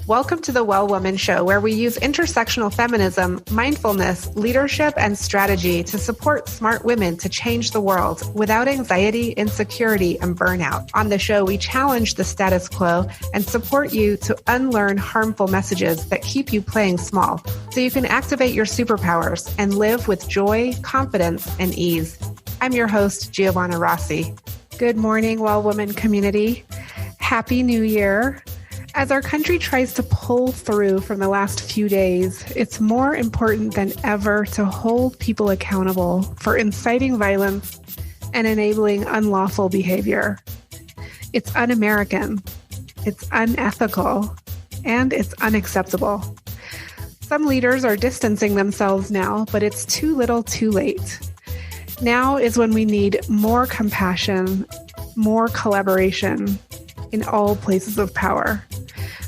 Welcome to the Well Woman Show, where we use intersectional feminism, mindfulness, leadership, and strategy to support smart women to change the world without anxiety, insecurity, and burnout. On the show, we challenge the status quo and support you to unlearn harmful messages that keep you playing small so you can activate your superpowers and live with joy, confidence, and ease. I'm your host, Giovanna Rossi. Good morning, Well Woman community. Happy New Year. As our country tries to pull through from the last few days, it's more important than ever to hold people accountable for inciting violence and enabling unlawful behavior. It's un-American, it's unethical, and it's unacceptable. Some leaders are distancing themselves now, but it's too little too late. Now is when we need more compassion, more collaboration in all places of power.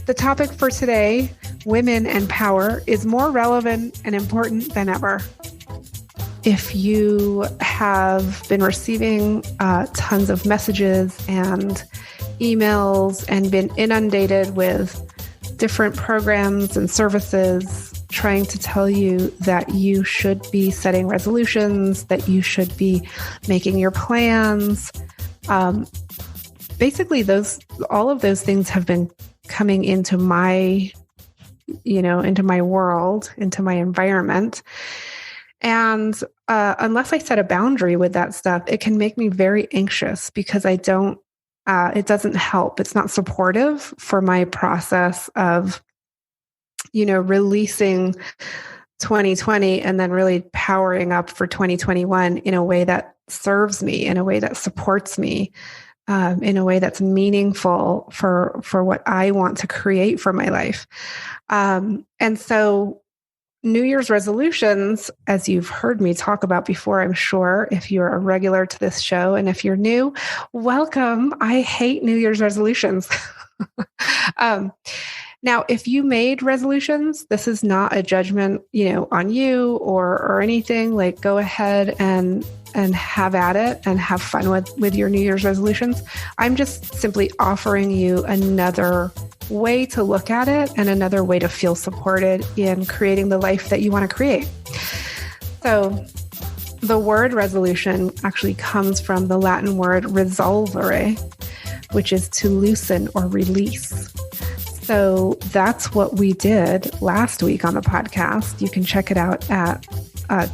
The topic for today, women and power, is more relevant and important than ever. If you have been receiving tons of messages and emails and been inundated with different programs and services trying to tell you that you should be setting resolutions, that you should be making your plans, basically all of those things have been coming into my world, into my environment. And unless I set a boundary with that stuff, it can make me very anxious because it doesn't help. It's not supportive for my process of, releasing 2020 and then really powering up for 2021 in a way that serves me, in a way that supports me. In a way that's meaningful for what I want to create for my life. And so New Year's resolutions, as you've heard me talk about before, I'm sure, if you're a regular to this show, and if you're new, welcome. I hate New Year's resolutions. Now, if you made resolutions, this is not a judgment, on you or anything. Like, go ahead and have at it and have fun with your New Year's resolutions. I'm just simply offering you another way to look at it and another way to feel supported in creating the life that you want to create. So the word resolution actually comes from the Latin word risolvere, which is to loosen or release. So that's what we did last week on the podcast. You can check it out at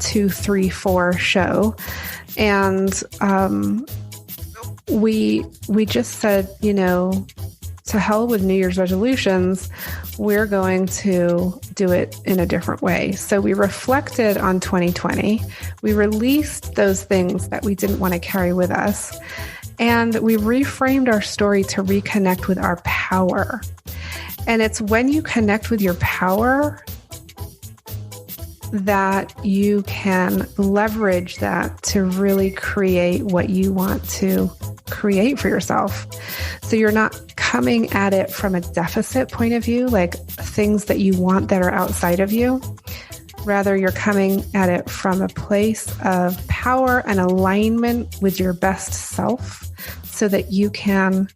234 show. And we just said, to hell with New Year's resolutions, we're going to do it in a different way. So we reflected on 2020. We released those things that we didn't want to carry with us. And we reframed our story to reconnect with our power. And it's when you connect with your power that you can leverage that to really create what you want to create for yourself. So you're not coming at it from a deficit point of view, like things that you want that are outside of you. Rather, you're coming at it from a place of power and alignment with your best self so that you can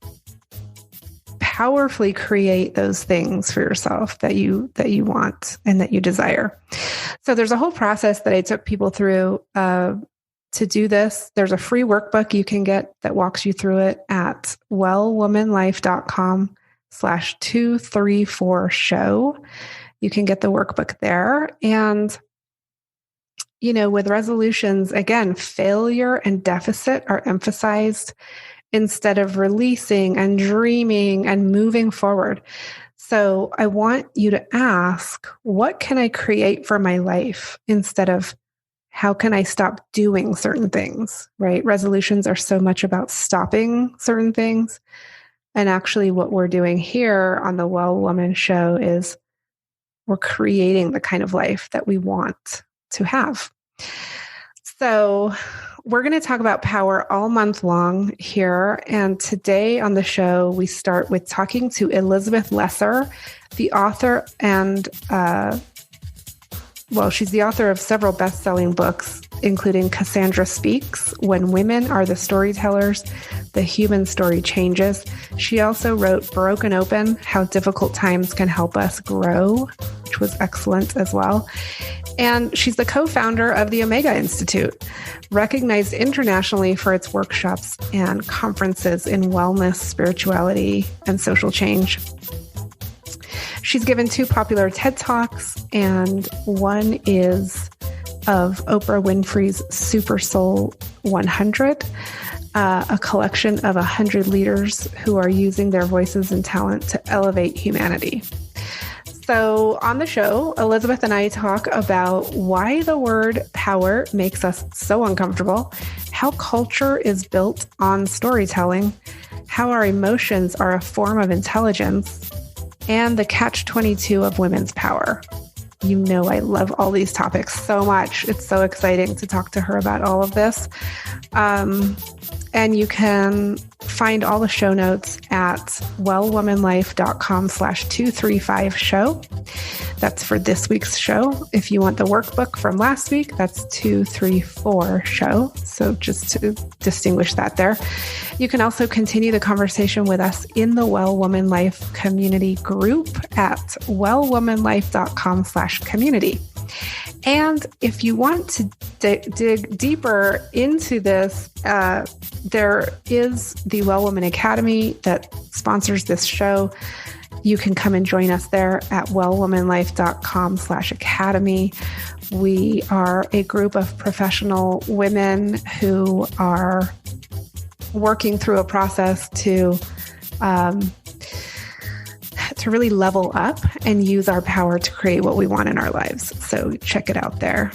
powerfully create those things for yourself that you want and that you desire. So there's a whole process that I took people through to do this. There's a free workbook you can get that walks you through it at wellwomanlife.com/234show. You can get the workbook there. And, with resolutions, again, failure and deficit are emphasized instead of releasing and dreaming and moving forward. So I want you to ask, what can I create for my life instead of how can I stop doing certain things, right? Resolutions are so much about stopping certain things. And actually what we're doing here on the Well Woman Show is we're creating the kind of life that we want to have. So we're going to talk about power all month long here. And today on the show, we start with talking to Elizabeth Lesser, the author and, she's the author of several best-selling books, including Cassandra Speaks, When Women Are the Storytellers, The Human Story Changes. She also wrote Broken Open, How Difficult Times Can Help Us Grow, which was excellent as well. And she's the co-founder of the Omega Institute, recognized internationally for its workshops and conferences in wellness, spirituality, and social change. She's given 2 popular TED Talks, and one is of Oprah Winfrey's Super Soul 100, a collection of 100 leaders who are using their voices and talent to elevate humanity. So on the show, Elizabeth and I talk about why the word power makes us so uncomfortable, how culture is built on storytelling, how our emotions are a form of intelligence, and the catch-22 of women's power. You know I love all these topics so much. It's so exciting to talk to her about all of this. And you can find all the show notes at wellwomanlife.com/235show. That's for this week's show. If you want the workbook from last week, that's 234 show. So just to distinguish that there. You can also continue the conversation with us in the Well Woman Life community group at wellwomanlife.com/community. And if you want to dig deeper into this, there is the Well Woman Academy that sponsors this show. You can come and join us there at wellwomanlife.com/academy. We are a group of professional women who are working through a process to really level up and use our power to create what we want in our lives. So check it out there.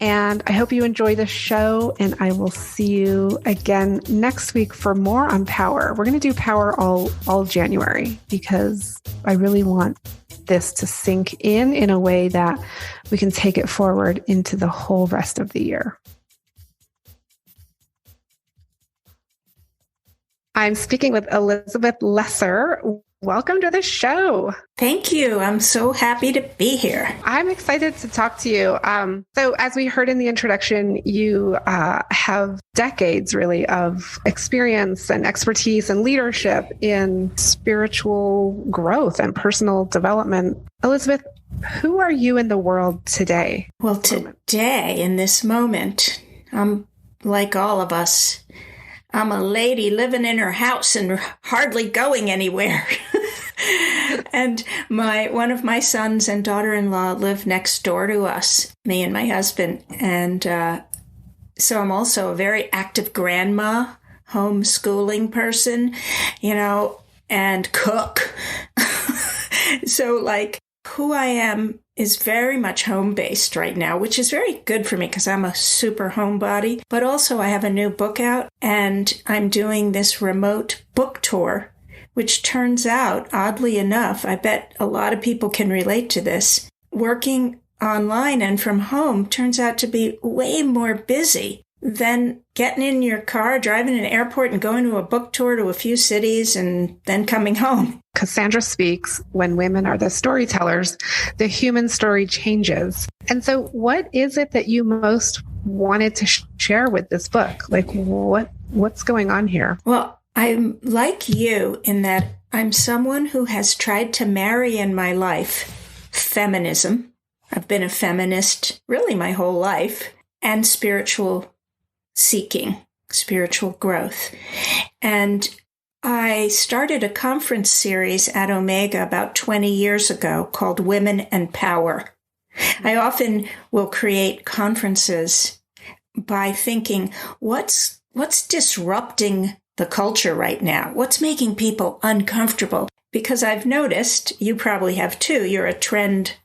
And I hope you enjoy the show, and I will see you again next week for more on power. We're going to do power all January because I really want this to sink in a way that we can take it forward into the whole rest of the year. I'm speaking with Elizabeth Lesser. Welcome to the show. Thank you. I'm so happy to be here. I'm excited to talk to you. So as we heard in the introduction, you have decades really of experience and expertise and leadership in spiritual growth and personal development. Elizabeth, who are you in the world today? Well, today, in this moment, I'm like all of us. I'm a lady living in her house and hardly going anywhere. And one of my sons and daughter-in-law live next door to us, me and my husband. And so I'm also a very active grandma, homeschooling person, and cook. So like who I am is very much home-based right now, which is very good for me because I'm a super homebody. But also I have a new book out, and I'm doing this remote book tour, which turns out, oddly enough, I bet a lot of people can relate to this. Working online and from home turns out to be way more busy than getting in your car, driving to an airport and going to a book tour to a few cities and then coming home. Cassandra Speaks, When Women Are the Storytellers, the Human Story Changes. And so what is it that you most wanted to share with this book? Like what's going on here? Well, I'm like you in that I'm someone who has tried to marry in my life feminism. I've been a feminist really my whole life, and spiritual seeking, spiritual growth. And I started a conference series at Omega about 20 years ago called Women and Power. I often will create conferences by thinking, what's disrupting the culture right now? What's making people uncomfortable? Because I've noticed, you probably have too, you're a trend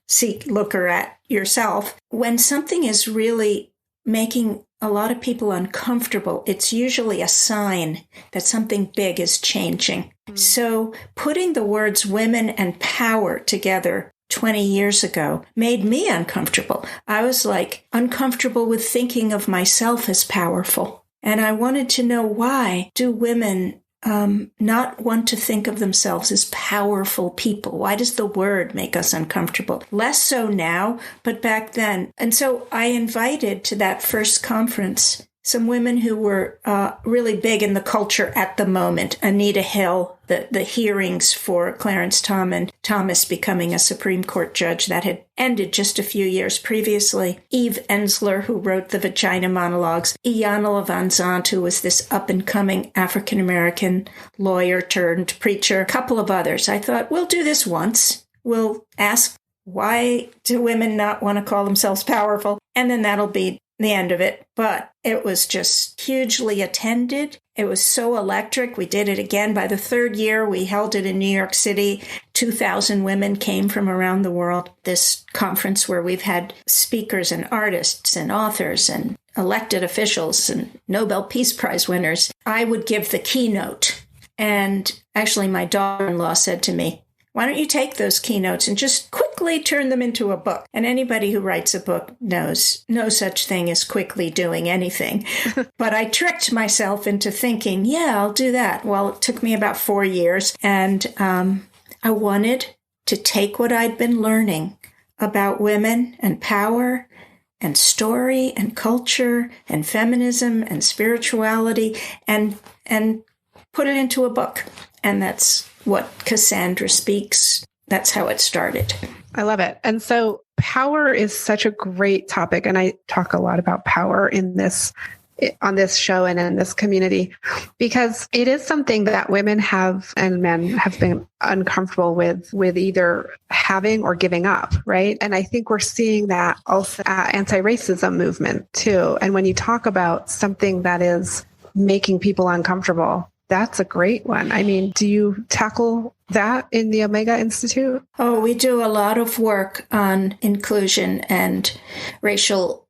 looker at yourself. When something is really making a lot of people uncomfortable, it's usually a sign that something big is changing. So putting the words women and power together 20 years ago made me uncomfortable. I was like uncomfortable with thinking of myself as powerful. And I wanted to know, why do women not want to think of themselves as powerful people? Why does the word make us uncomfortable? Less so now, but back then. And so I invited to that first conference some women who were really big in the culture at the moment. Anita Hill, the hearings for Clarence Thomas becoming a Supreme Court judge that had ended just a few years previously. Eve Ensler, who wrote the Vagina Monologues. Iyanla Vanzant, who was this up-and-coming African-American lawyer turned preacher. A couple of others. I thought, we'll do this once. We'll ask, why do women not want to call themselves powerful? And then that'll be the end of it. But it was just hugely attended. It was so electric. We did it again. By the third year, we held it in New York City. 2,000 women came from around the world. This conference where we've had speakers and artists and authors and elected officials and Nobel Peace Prize winners. I would give the keynote. And actually, my daughter-in-law said to me, why don't you take those keynotes and just quickly turn them into a book? And anybody who writes a book knows no such thing as quickly doing anything. But I tricked myself into thinking, yeah, I'll do that. Well, it took me about 4 years. And I wanted to take what I'd been learning about women and power and story and culture and feminism and spirituality and put it into a book. And that's what Cassandra Speaks. That's how it started. I love it. And so power is such a great topic. And I talk a lot about power on this show and in this community, because it is something that women have and men have been uncomfortable with either having or giving up, right? And I think we're seeing that also anti-racism movement too. And when you talk about something that is making people uncomfortable, that's a great one. I mean, do you tackle that in the Omega Institute? Oh, we do a lot of work on inclusion and racial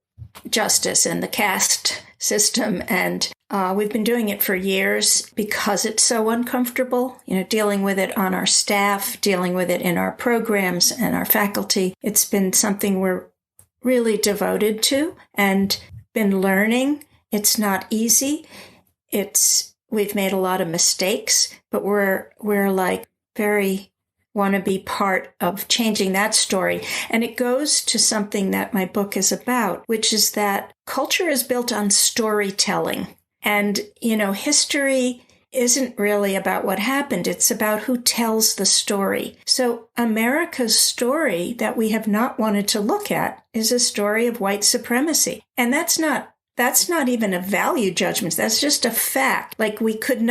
justice and the caste system. And we've been doing it for years because it's so uncomfortable, dealing with it on our staff, dealing with it in our programs and our faculty. It's been something we're really devoted to and been learning. It's not easy. We've made a lot of mistakes, but we're like very want to be part of changing that story. And it goes to something that my book is about, which is that culture is built on storytelling. And, history isn't really about what happened. It's about who tells the story. So America's story that we have not wanted to look at is a story of white supremacy. And that's not even a value judgment. That's just a fact. Like we couldn't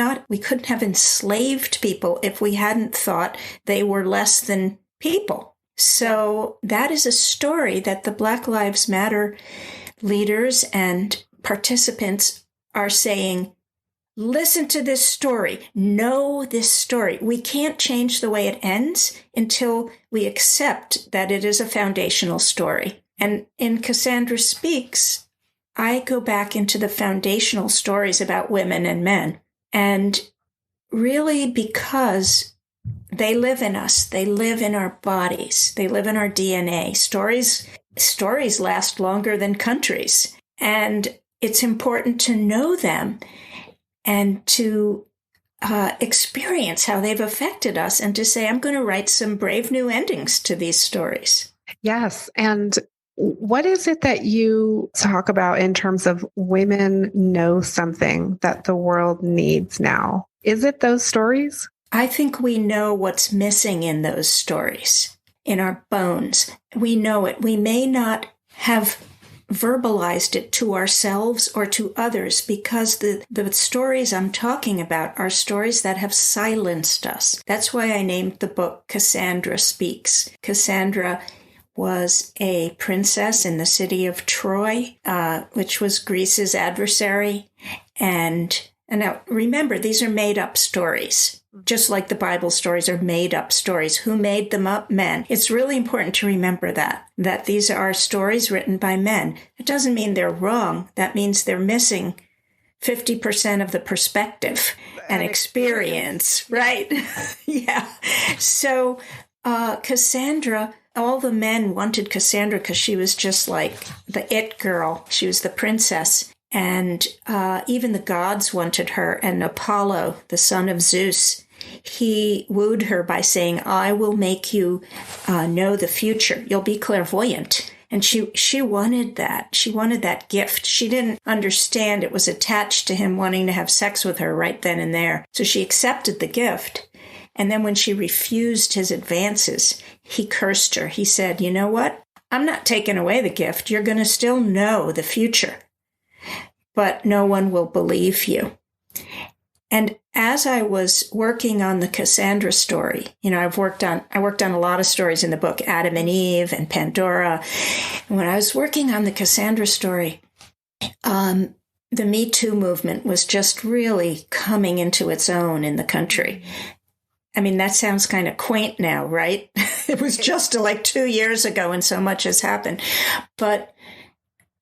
have enslaved people if we hadn't thought they were less than people. So that is a story that the Black Lives Matter leaders and participants are saying, listen to this story, know this story. We can't change the way it ends until we accept that it is a foundational story. And in Cassandra Speaks, I go back into the foundational stories about women and men. And really because they live in us, they live in our bodies, they live in our DNA. Stories last longer than countries. And it's important to know them and to experience how they've affected us and to say, I'm going to write some brave new endings to these stories. Yes. And what is it that you talk about in terms of women know something that the world needs now? Is it those stories? I think we know what's missing in those stories, in our bones. We know it. We may not have verbalized it to ourselves or to others because the stories I'm talking about are stories that have silenced us. That's why I named the book Cassandra Speaks. Cassandra was a princess in the city of Troy, which was Greece's adversary. And now remember, these are made up stories, just like the Bible stories are made up stories. Who made them up? Men. It's really important to remember that these are stories written by men. It doesn't mean they're wrong. That means they're missing 50% of the perspective and experience, right? Yeah. So Cassandra, all the men wanted Cassandra because she was just like the it girl. She was the princess. And even the gods wanted her. And Apollo, the son of Zeus, he wooed her by saying, I will make you know the future. You'll be clairvoyant. And she wanted that. She wanted that gift. She didn't understand it was attached to him wanting to have sex with her right then and there. So she accepted the gift. And then when she refused his advances, he cursed her. He said, you know what? I'm not taking away the gift. You're going to still know the future, but no one will believe you. And as I was working on the Cassandra story, I worked on a lot of stories in the book, Adam and Eve and Pandora. And when I was working on the Cassandra story, the Me Too movement was just really coming into its own in the country. I mean, that sounds kind of quaint now, right? It was just like 2 years ago and so much has happened. But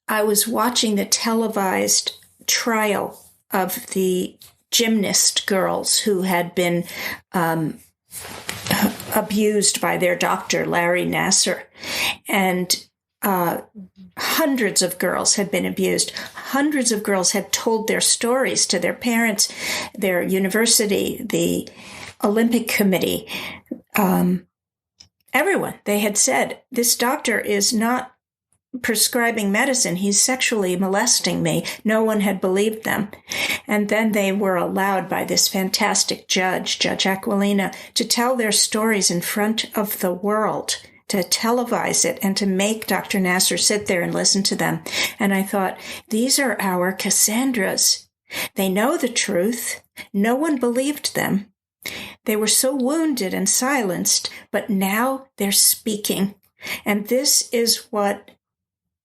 I was watching the televised trial of the gymnast girls who had been abused by their doctor, Larry Nassar. And hundreds of girls had been abused. Hundreds of girls had told their stories to their parents, their university, the Olympic Committee, everyone. They had said, this doctor is not prescribing medicine. He's sexually molesting me. No one had believed them. And then they were allowed by this fantastic judge, Judge Aquilina, to tell their stories in front of the world, to televise it and to make Dr. Nassar sit there and listen to them. And I thought, these are our Cassandras. They know the truth. No one believed them. They were so wounded and silenced, but now they're speaking. And this is what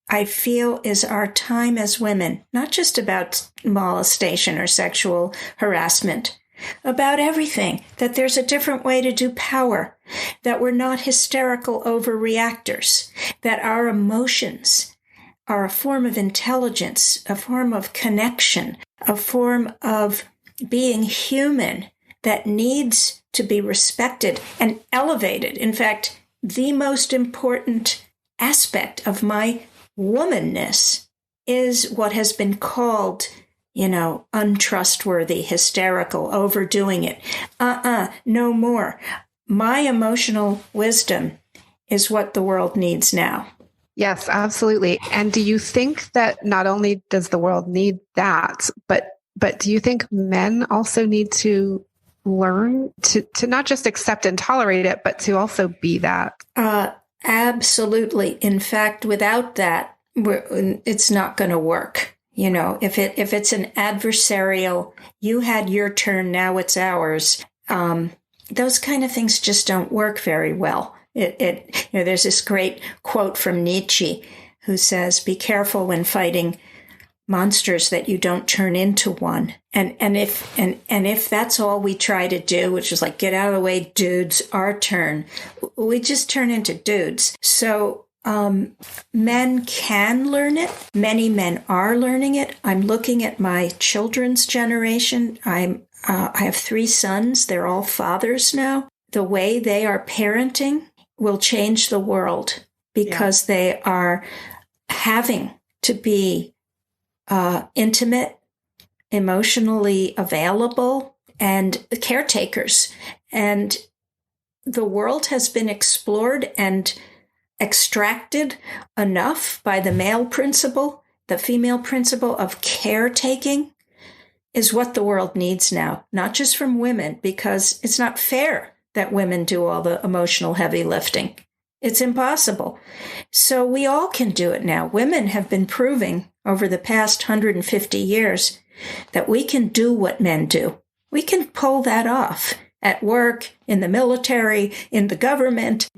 I feel is our time as women, not just about molestation or sexual harassment, about everything, that there's a different way to do power, that we're not hysterical overreactors, that our emotions are a form of intelligence, a form of connection, a form of being human that needs to be respected and elevated. In fact, the most important aspect of my womanness is what has been called, untrustworthy, hysterical, overdoing it. No more. My emotional wisdom is what the world needs now. Yes, absolutely. And do you think that not only does the world need that, but do you think men also need to learn to not just accept and tolerate it, but to also be that? Absolutely. In fact, without that, it's not going to work. If it's an adversarial, you had your turn, now it's ours. Those kind of things just don't work very well. There's this great quote from Nietzsche who says, "Be careful when fighting monsters that you don't turn into one." And if that's all we try to do, which is like, get out of the way, dudes, our turn, we just turn into dudes. So men can learn it. Many men are learning it. I'm looking at my children's generation. I have 3 sons. They're all fathers now. The way they are parenting will change the world because they are having to be intimate, emotionally available, and caretakers. And the world has been explored and extracted enough by the male principle. The female principle of caretaking is what the world needs now, not just from women, because it's not fair that women do all the emotional heavy lifting. It's impossible. So we all can do it now. Women have been proving over the past 150 years that we can do what men do. We can pull that off at work, in the military, in the government,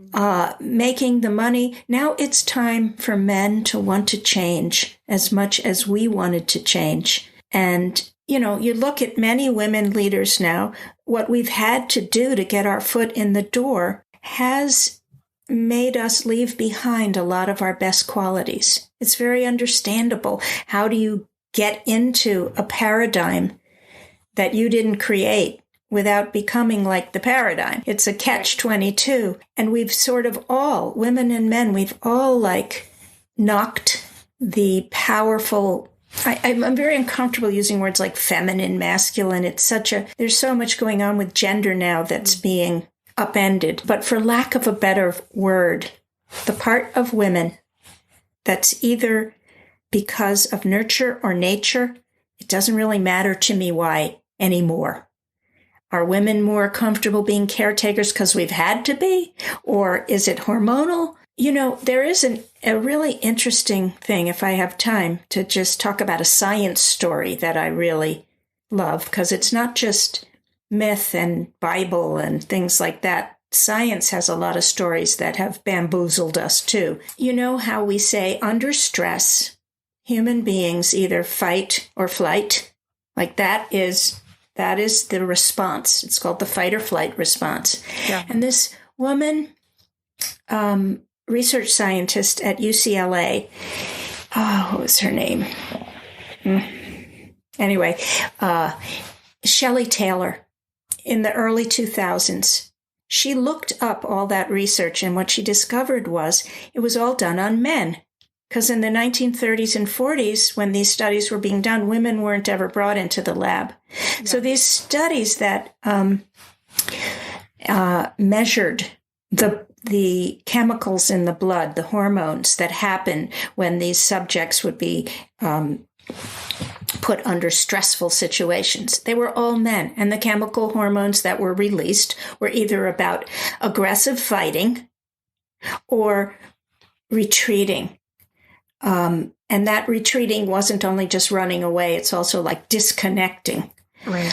making the money. Now it's time for men to want to change as much as we wanted to change. And, you look at many women leaders now, what we've had to do to get our foot in the door has made us leave behind a lot of our best qualities. It's very understandable. How do you get into a paradigm that you didn't create without becoming like the paradigm? It's a catch-22. And we've sort of all, women and men, we've all knocked the powerful, I'm very uncomfortable using words like feminine, masculine. There's so much going on with gender now that's being upended. But for lack of a better word, the part of women that's either because of nurture or nature. It doesn't really matter to me why anymore. Are women more comfortable being caretakers because we've had to be? Or is it hormonal? There is a really interesting thing, if I have time, to just talk about a science story that I really love, because it's not just myth and Bible and things like that. Science has a lot of stories that have bamboozled us too. You know how we say under stress, human beings either fight or flight? Like that is the response. It's called the fight or flight response. Yeah. And this woman, research scientist at UCLA, what was her name? Anyway, Shelley Taylor, in the early 2000s, she looked up all that research, and what she discovered was it was all done on men. Because in the 1930s and 40s, when these studies were being done, women weren't ever brought into the lab. Yeah. So these studies that measured the chemicals in the blood, the hormones that happen when these subjects would be put under stressful situations, they were all men. And the chemical hormones that were released were either about aggressive fighting or retreating. And that retreating wasn't only just running away, it's also like disconnecting. Right.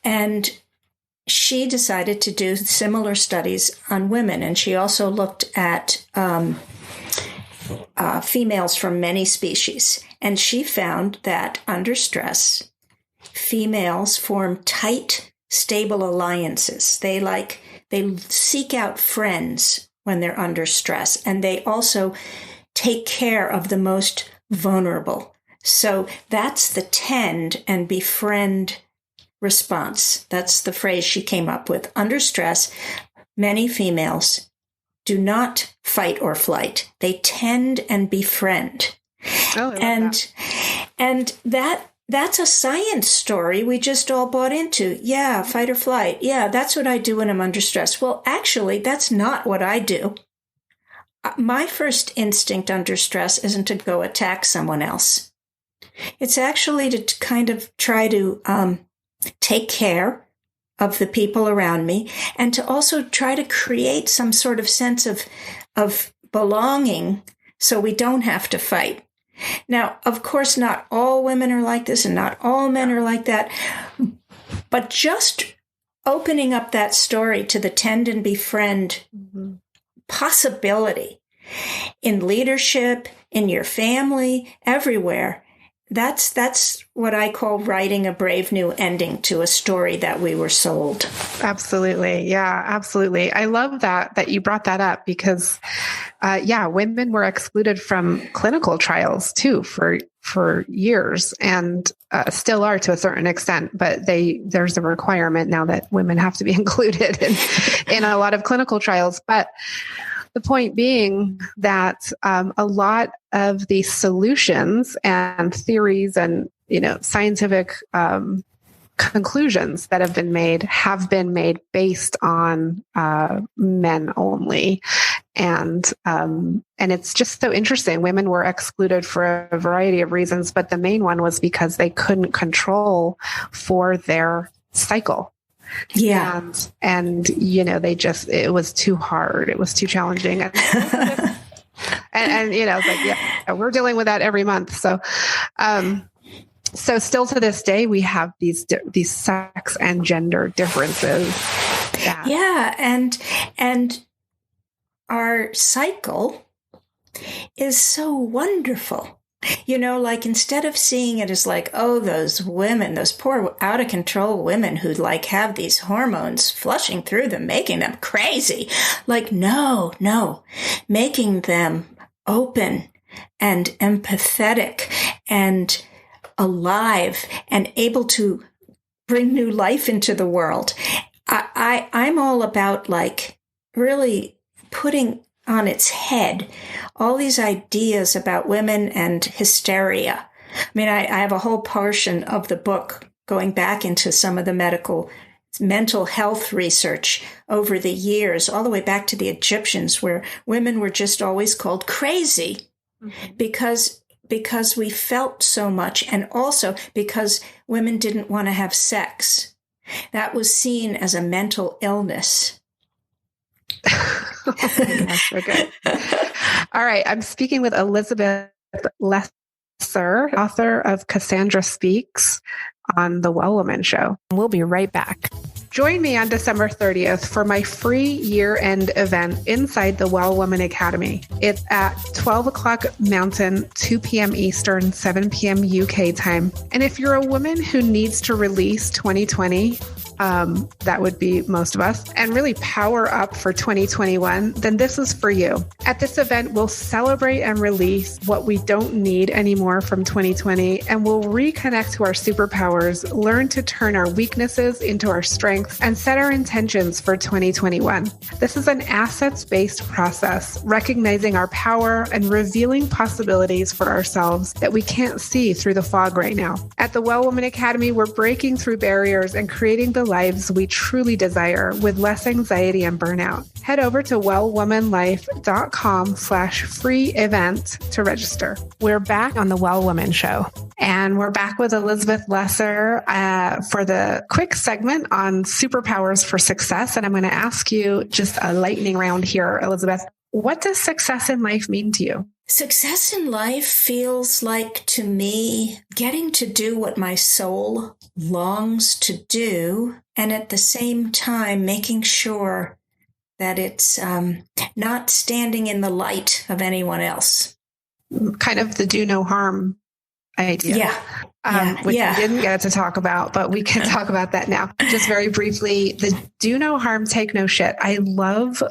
And she decided to do similar studies on women. And she also looked at females from many species. And she found that under stress, females form tight, stable alliances. They seek out friends when they're under stress. And they also take care of the most vulnerable. So that's the tend and befriend response. That's the phrase she came up with. Under stress, many females do not fight or flight. They tend and befriend. Oh, I love and that's a science story we just all bought into. Yeah, fight or flight. Yeah, that's what I do when I'm under stress. Well, actually, that's not what I do. My first instinct under stress isn't to go attack someone else. It's actually to kind of try to take care of the people around me and to also try to create some sort of sense of belonging so we don't have to fight. Now, of course, not all women are like this and not all men are like that, but just opening up that story to the tend and befriend possibility in leadership, in your family, everywhere. That's what I call writing a brave new ending to a story that we were sold. Absolutely. Yeah, absolutely. I love that you brought that up because, women were excluded from clinical trials too for years and still are to a certain extent, but there's a requirement now that women have to be included in a lot of clinical trials. But the point being that a lot of the solutions and theories and scientific conclusions that have been made based on men only, and it's just so interesting. Women were excluded for a variety of reasons, but the main one was because they couldn't control for their cycle. Yeah. And it was too hard. It was too challenging. And it's like, we're dealing with that every month. So, so still to this day, we have these sex and gender differences. Yeah. And our cycle is so wonderful. Like instead of seeing it as like, oh, those women, those poor out of control women who have these hormones flushing through them, making them crazy. Like, no, making them open and empathetic and alive and able to bring new life into the world. I'm all about really putting on its head all these ideas about women and hysteria. I mean, I have a whole portion of the book going back into some of the mental health research over the years, all the way back to the Egyptians, where women were just always called crazy. because we felt so much, and also because women didn't want to have sex. That was seen as a mental illness. Oh my gosh, okay. All right. I'm speaking with Elizabeth Lesser, author of Cassandra Speaks on The Well Woman Show. We'll be right back. Join me on December 30th for my free year-end event inside the Well Woman Academy. It's at 12 o'clock Mountain, 2 p.m. Eastern, 7 p.m. UK time. And if you're a woman who needs to release 2020, that would be most of us, and really power up for 2021, then this is for you. At this event, we'll celebrate and release what we don't need anymore from 2020, and we'll reconnect to our superpowers, learn to turn our weaknesses into our strengths, and set our intentions for 2021. This is an assets-based process, recognizing our power and revealing possibilities for ourselves that we can't see through the fog right now. At the Well Woman Academy, we're breaking through barriers and creating the lives we truly desire with less anxiety and burnout. Head over to wellwomanlife.com/free event to register. We're back on the Well Woman Show, and we're back with Elizabeth Lesser for the quick segment on superpowers for success. And I'm going to ask you just a lightning round here, Elizabeth. What does success in life mean to you? Success in life feels like, to me, getting to do what my soul longs to do, and at the same time making sure that it's not standing in the light of anyone else. Kind of the do no harm idea. Which we didn't get to talk about, but we can talk about that now. Just very briefly, the do no harm, take no shit. I love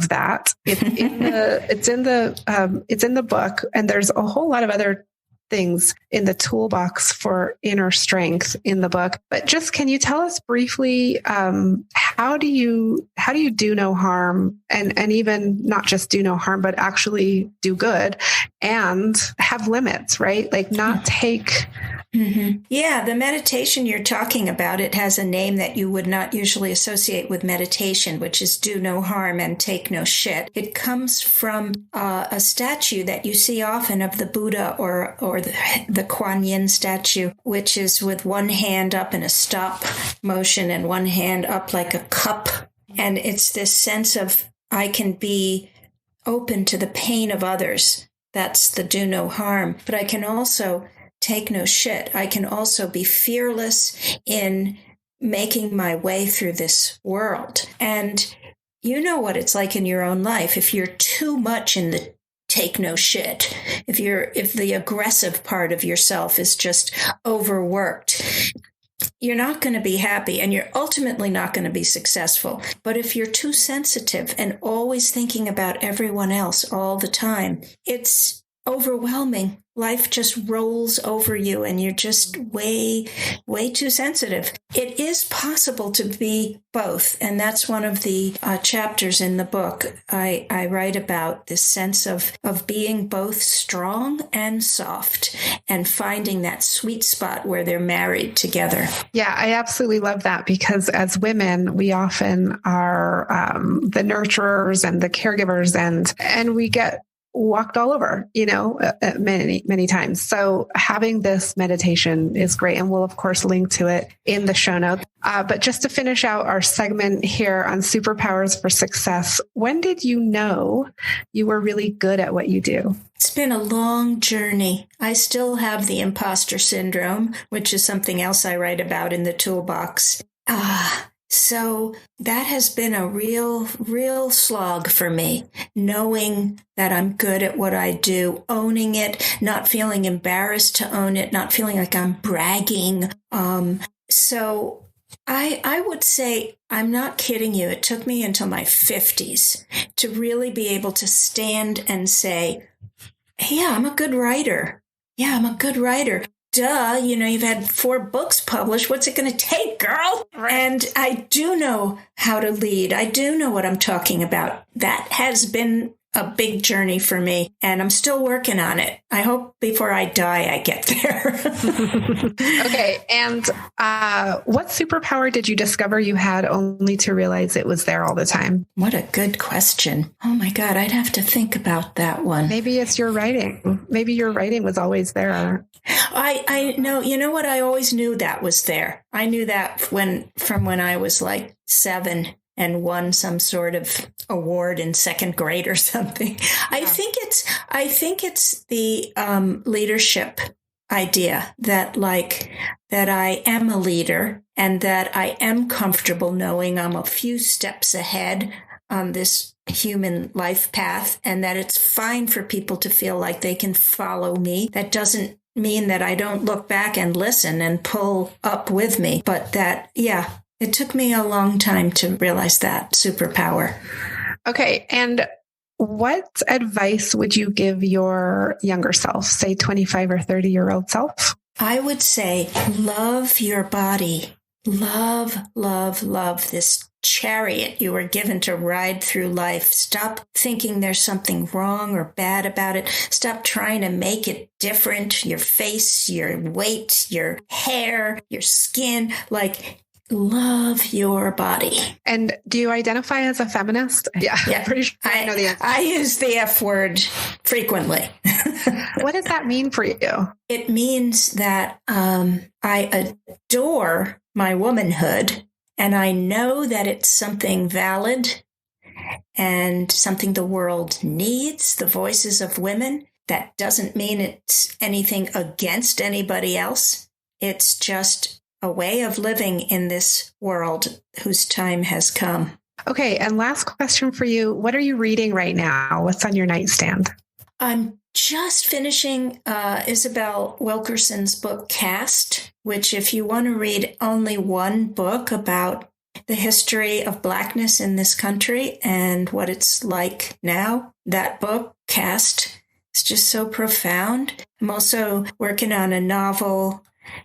that. It's in the book, and there's a whole lot of other things in the toolbox for inner strength in the book. But just, can you tell us briefly, how do you do no harm, and even not just do no harm, but actually do good and have limits, right? Like not take. Mm-hmm. Yeah, the meditation you're talking about, it has a name that you would not usually associate with meditation, which is do no harm and take no shit. It comes from a statue that you see often of the Buddha or the Kuan Yin statue, which is with one hand up in a stop motion and one hand up like a cup. And it's this sense of, I can be open to the pain of others. That's the do no harm. But I can also take no shit. I can also be fearless in making my way through this world. And you know what it's like in your own life. If you're too much in the take no shit, if the aggressive part of yourself is just overworked, you're not going to be happy, and you're ultimately not going to be successful. But if you're too sensitive and always thinking about everyone else all the time, it's overwhelming. Life just rolls over you, and you're just way, way too sensitive. It is possible to be both, and that's one of the chapters in the book. I write about this sense of being both strong and soft, and finding that sweet spot where they're married together. Yeah, I absolutely love that, because as women, we often are the nurturers and the caregivers, and we get walked all over, many, many times. So having this meditation is great. And we'll, of course, link to it in the show notes. But just to finish out our segment here on superpowers for success, when did you know you were really good at what you do? It's been a long journey. I still have the imposter syndrome, which is something else I write about in the toolbox. So that has been a real slog for me, knowing that I'm good at what I do, owning it, not feeling embarrassed to own it, not feeling like I'm bragging. So I would say, I'm not kidding you, it took me until my 50s to really be able to stand and say, yeah, I'm a good writer. Yeah, I'm a good writer. Duh, you've had 4 books published. What's it going to take, girl? Right. And I do know how to lead. I do know what I'm talking about. That has been a big journey for me, and I'm still working on it. I hope before I die, I get there. Okay. And what superpower did you discover you had only to realize it was there all the time? What a good question. Oh my God, I'd have to think about that one. Maybe it's your writing. Maybe your writing was always there. I know, you know what? I always knew that was there. I knew that from when I was like 7 and won some sort of award in 2nd grade or something. Yeah. I think it's the leadership idea that I am a leader and that I am comfortable knowing I'm a few steps ahead on this human life path, and that it's fine for people to feel like they can follow me. That doesn't mean that I don't look back and listen and pull up with me, but that, yeah, it took me a long time to realize that superpower. Okay. And what advice would you give your younger self, say 25 or 30-year-old self? I would say, love your body. Love, love, love this chariot you were given to ride through life. Stop thinking there's something wrong or bad about it. Stop trying to make it different. Your face, your weight, your hair, your skin, love your body. And do you identify as a feminist? Yeah. I'm pretty sure I know the answer. I use the F word frequently. What does that mean for you? It means that I adore my womanhood, and I know that it's something valid and something the world needs, the voices of women. That doesn't mean it's anything against anybody else. It's just a way of living in this world whose time has come. Okay. And last question for you. What are you reading right now? What's on your nightstand? I'm just finishing Isabel Wilkerson's book, Caste, which if you want to read only one book about the history of Blackness in this country and what it's like now, that book, Caste, is just so profound. I'm also working on a novel,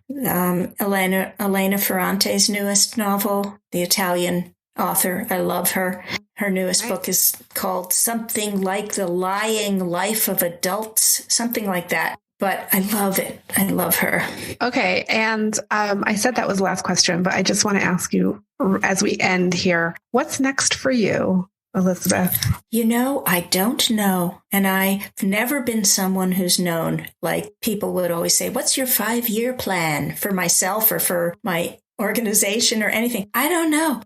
Elena Ferrante's newest novel, the Italian author. I love her. Her newest book is called something like The Lying Life of Adults, something like that. But I love it. I love her. Okay. And I said that was the last question, but I just want to ask you as we end here, what's next for you, Elizabeth? You know, I don't know. And I've never been someone who's known. Like people would always say, what's your 5-year plan for myself or for my organization or anything? I don't know.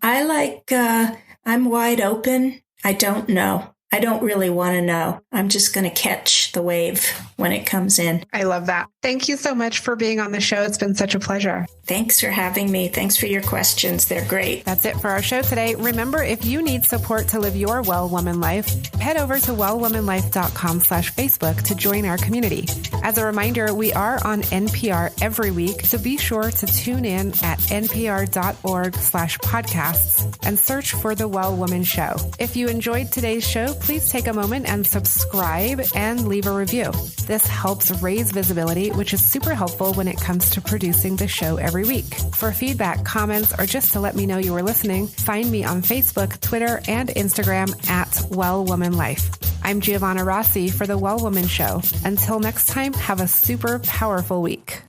I'm wide open. I don't know. I don't really want to know. I'm just going to catch the wave when it comes in. I love that. Thank you so much for being on the show. It's been such a pleasure. Thanks for having me. Thanks for your questions. They're great. That's it for our show today. Remember, if you need support to live your Well Woman life, head over to wellwomanlife.com/Facebook to join our community. As a reminder, we are on NPR every week, so be sure to tune in at npr.org/podcasts and search for The Well Woman Show. If you enjoyed today's show, please take a moment and subscribe and leave a review. This helps raise visibility, which is super helpful when it comes to producing the show every week. For feedback, comments, or just to let me know you were listening, find me on Facebook, Twitter, and Instagram at Well Woman Life. I'm Giovanna Rossi for The Well Woman Show. Until next time, have a super powerful week.